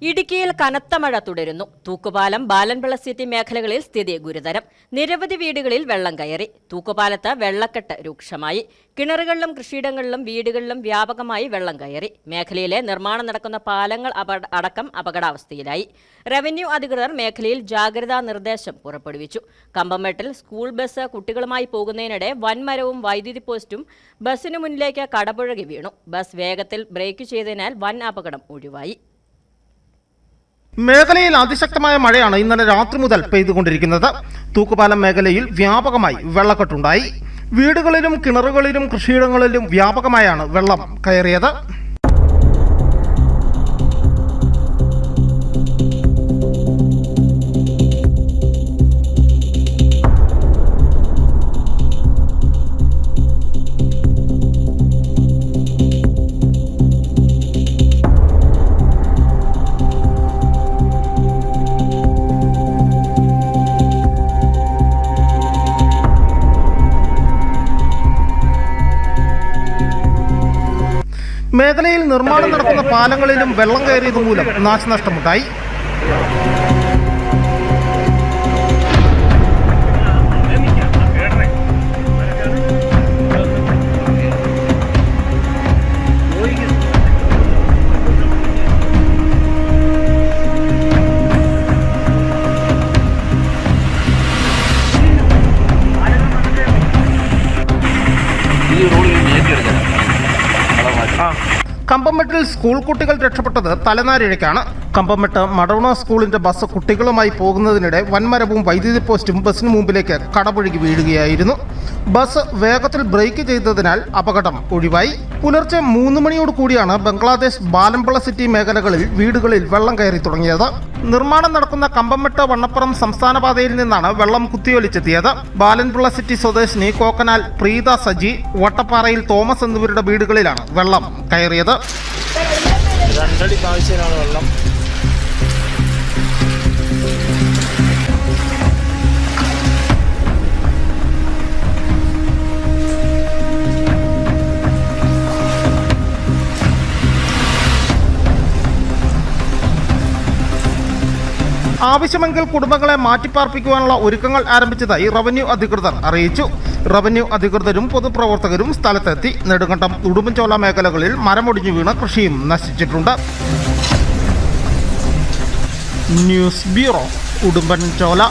ഇടുക്കിയിൽ കനത്ത മഴ തുടരുന്നു. തൂക്കുപാലം, ബാലൻപിള്ള സിറ്റി മേഖലകളിൽ സ്ഥിതി ഗുരുതരം. നിരവധി വീടുകളിൽ വെള്ളം കയറി. തൂക്കുപാലത്ത് വെള്ളക്കെട്ട് രൂക്ഷമായി. കിണറുകളിലും കൃഷിയിടങ്ങളിലും വീടുകളിലും വ്യാപകമായി വെള്ളം കയറി. മേഖലയിലെ നിർമ്മാണം നടക്കുന്ന പാലങ്ങൾ അടക്കം അപകടാവസ്ഥയിലായി. റവന്യൂ അധികൃതർ മേഖലയിൽ ജാഗ്രതാ നിർദ്ദേശം പുറപ്പെടുവിച്ചു. കമ്പംമേട്ടിൽ സ്കൂൾ ബസ് കുട്ടികളുമായി പോകുന്നതിനിടെ വൻമരവും വൈദ്യുതി പോസ്റ്റും ബസിനു മുന്നിലേക്ക് കടപുഴകി വീണു. ബസ് വേഗത്തിൽ ബ്രേക്ക് ചെയ്തതിനാൽ വൻ അപകടം ഒഴിവായി. മേഖലയിൽ അതിശക്തമായ മഴയാണ് ഇന്നലെ രാത്രി മുതൽ പെയ്തുകൊണ്ടിരിക്കുന്നത്. തൂക്കുപാലം മേഖലയിൽ വ്യാപകമായി വെള്ളക്കെട്ടുണ്ടായി. വീടുകളിലും കിണറുകളിലും കൃഷിയിടങ്ങളിലും വ്യാപകമായാണ് വെള്ളം കയറിയത്. മേഖലയിൽ നിർമ്മാണം നടക്കുന്ന പാലങ്ങളിലും വെള്ളം കയറിയത് മൂലം നാശനഷ്ടമുണ്ടായി. കമ്പംമേട്ടിൽ സ്കൂൾ കുട്ടികൾ രക്ഷപ്പെട്ടത് തലനാരിഴയ്ക്കാണ്. കമ്പംമേട്ട് മഡോണ സ്കൂളിന്റെ ബസ് കുട്ടികളുമായി പോകുന്നതിനിടെ വൻമരവും വൈദ്യുതി പോസ്റ്റും ബസിന് മുമ്പിലേക്ക് കടപുഴകി വീഴുകയായിരുന്നു. ബസ് വേഗത്തിൽ ബ്രേക്ക് ചെയ്തതിനാൽ അപകടം ഒഴിവായി. പുലർച്ചെ 3 മണിയോട് കൂടിയാണ് ബംഗ്ലാദേശ് ബാലൻപിള്ള സിറ്റി മേഖലകളിൽ വീടുകളിൽ വെള്ളം കയറി തുടങ്ങിയത്. നിർമ്മാണം നടക്കുന്ന കമ്പംമേട്ട് വണ്ണപ്പുറം സംസ്ഥാന പാതയിൽ നിന്നാണ് വെള്ളം കുത്തിയൊലിച്ചെത്തിയത്. ബാലൻപിള്ള സിറ്റി സ്വദേശിനി കോക്കനാൽ പ്രീത സജി, വട്ടപ്പാറയിൽ തോമസ് എന്നിവരുടെ വീടുകളിലാണ് വെള്ളം കയറിയത്. 2 അടി താഴ്ചയിലാണ് വെള്ളം. ആവശ്യമെങ്കിൽ കുടുംബങ്ങളെ മാറ്റിപ്പാർപ്പിക്കുവാനുള്ള ഒരുക്കങ്ങൾ ആരംഭിച്ചതായി റവന്യൂ അധികൃതർ അറിയിച്ചു. റവന്യൂ അധികൃതരും പൊതുപ്രവർത്തകരും സ്ഥലത്തെത്തി. നെടുങ്കണ്ടം, ഉടുമ്പൻചോല മേഖലകളിൽ മരമൊടിഞ്ഞു വീണ കൃഷിയും നശിച്ചിട്ടുണ്ട്. News bureau, Udumbanchola.